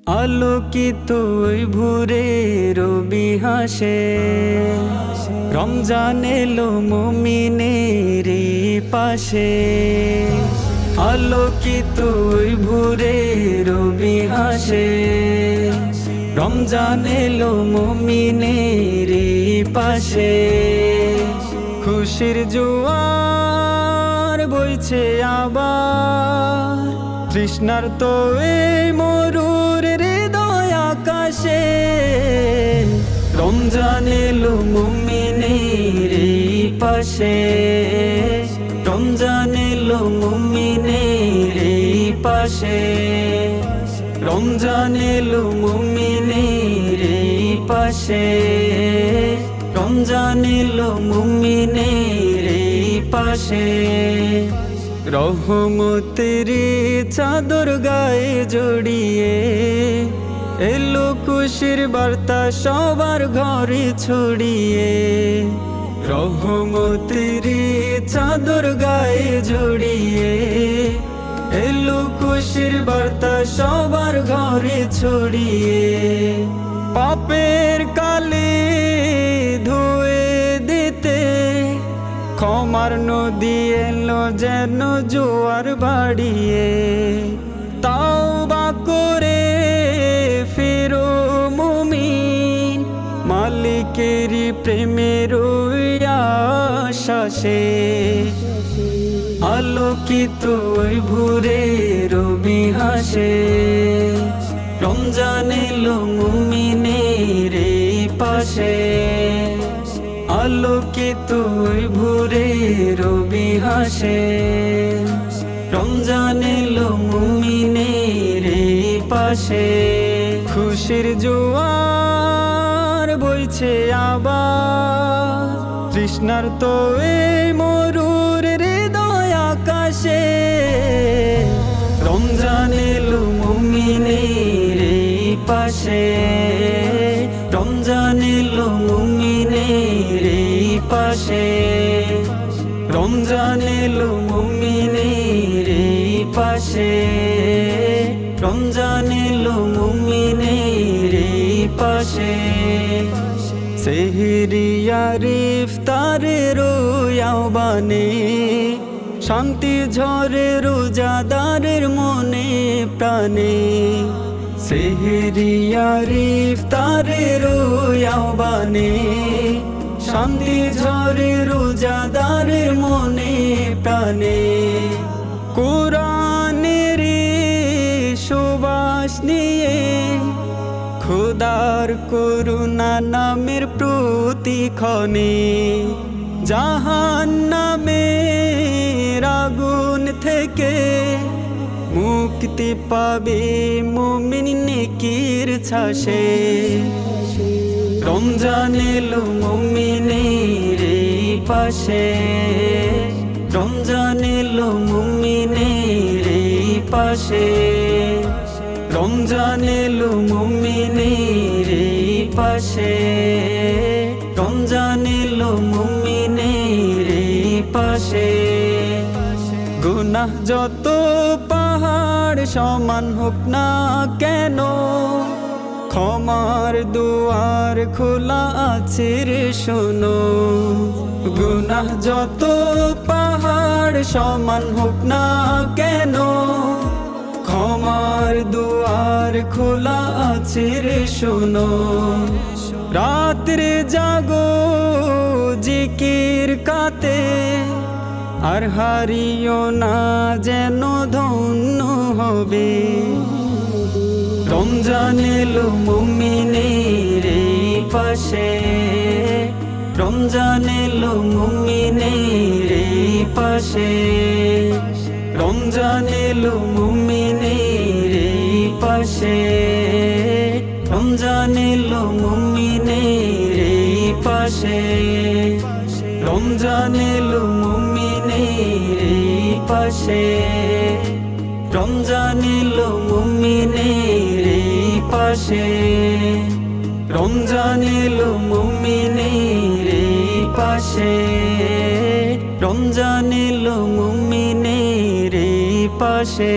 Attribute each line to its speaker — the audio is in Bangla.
Speaker 1: আলোকিত ওই ভোরে রবি হাসে, রমজান এলো মুমিনের পাশে। আলোকিত ওই ভোরে রবি হাসে, রমজান এলো মুমিনের পাশে। খুশির জোয়ার বইছে আবার, তৃষ্ণার তো এই মরুর হৃদয় আকাশে। রমজান এলো মুমিনের পাশে, রমজান এলো মুমিনের পাশে। রমজান এলো মুমিনের পাশে, রমজান এলো মুমিনের পাশে। রহমতের চাদর গায়ে জড়িয়ে এলো খুশির বার্তা সবার ঘরে ছড়িয়ে। রহমতের চাদর গায়ে জড়িয়ে এলো খুশির বার্তা সবার ঘরে ছড়িয়ে। পাপের কালি ধুয়ে দিতে ক্ষমার নদী এলো যেন জোয়ার বাড়িয়ে। তাওবা করে ফিরো মুমিন, মালিকের প্রেমের আশ্বাসে। আলোকিত ওই ভোরে রবি হাসে, রমজান এলো মুমিনের পাশে। আলোকিত ওই ভোরে রবি হাসে, রমজান এলো মুমিনের পাশে। খুশির জোয়ার বইছে আবার, তৃষ্ণার তো এই মরুর হৃদয় আকাশে। রমজান এলো মুমিনের পাশে, রমজান এলো মুমিনের পাশে। রমজান এলো মুমিনের পাশে, রমজান এলো মুমিনের পাশে। সেহরিয়ার ইফতারের আহ্বানে শান্তি ঝরে রোজাদারের মনে প্রাণে। সেহরিয়ার ইফতারের আহ্বানে শান্তি ঝরে রোজাদারের মনে প্রাণে। কোরআনের সুবাস নিয়ে খোদার করুণা নামের প্রতিক্ষণে। জাহান্নামের আগুন থেকে মুক্তি পাবে মুমিন নেকির ছাসে। রমজান এলো মুমিনের পাশে, রমজান এলো মুমিনের পাশে। রমজান এলো মুমিনের পাশে, রমজান এলো মুমিনের পাশে। গুনাহ যত পাহাড় সমান হোক না কেন, ক্ষমার দুয়ার খোলা আছে রে শোনো। গুনাহ যত পাহাড় সমান হোক না কেন, ক্ষমার দুয়ার খোলা আছে রে শোনো। রাত্রে জাগো জিকির কাতে, আর হারিও না যেন ধন্য হবে। রমজান এলো মুমিনের পাশে, রমজান এলো মুমিনের পাশে। রমজান এলো মুমিনের পাশে, রমজান এলো মুমিনের পাশে। রমজান এলো মুমিনের পাশে, রমজান এলো মুমিনের পাশে। রমজান এলো মুমিনের পাশে, রমজান এলো মুমিনের পাশে।